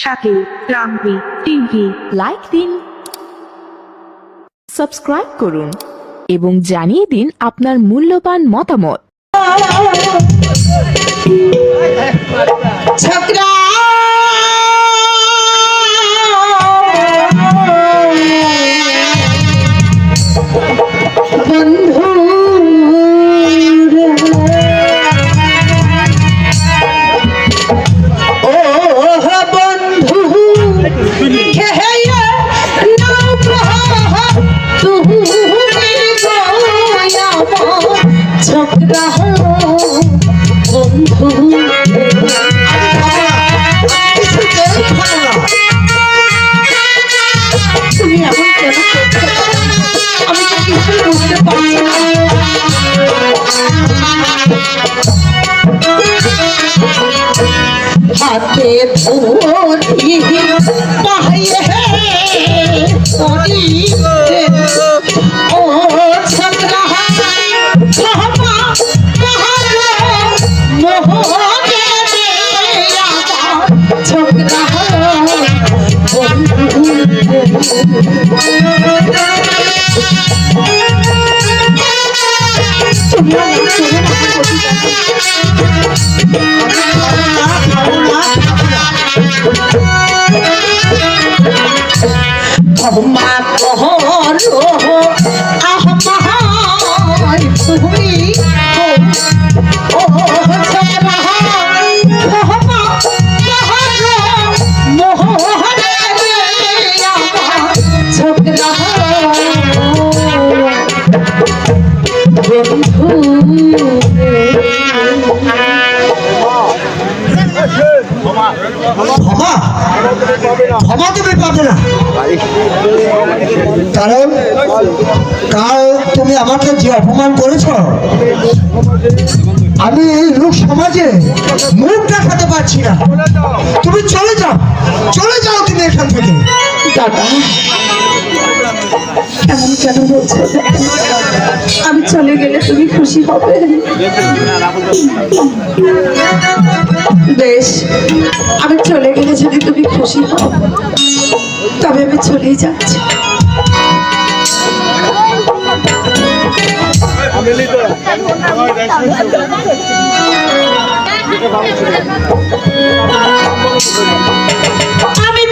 সাথে রামবি TV like দিন, subscribe করুন এবং জানিয়ে দিন আপনার মূল্যবান মতামত। ছকরা বন্ধু ও বন্ধু খেয়ে নাও তুমি গোয়া ছকরা বন্ধু তুমি এমন কেন করছো? আমি তো কিছু বুঝতে পারছি না। হাতে ধরি পায়ে ধরি ও ছকরা ক্ষমা কাহারো মোহনে আমার ছকরা বন্ধু তুমি আমার চলে ক্ষমা করো আহমার তুমি ও ছকরা ক্ষমা কাহারো মোহনে আমার ছকরা বন্ধু ক্ষমা তুমি পাবে না, কারণ কাল তুমি আমাকে যে অপমান করেছ, আমি লোক সমাজে মুখ দেখাতে পারছি না। তুমি চলে যাও, চলে যাও তুমি এখান থেকে। দাদা এমন কেন বলছো? আমি চলে গেলে তুমি খুশি হবে? বেশ, আমি চলে গেলে যদি তুমি খুশি হও তবে আমি চলেই যাচ্ছি। আমি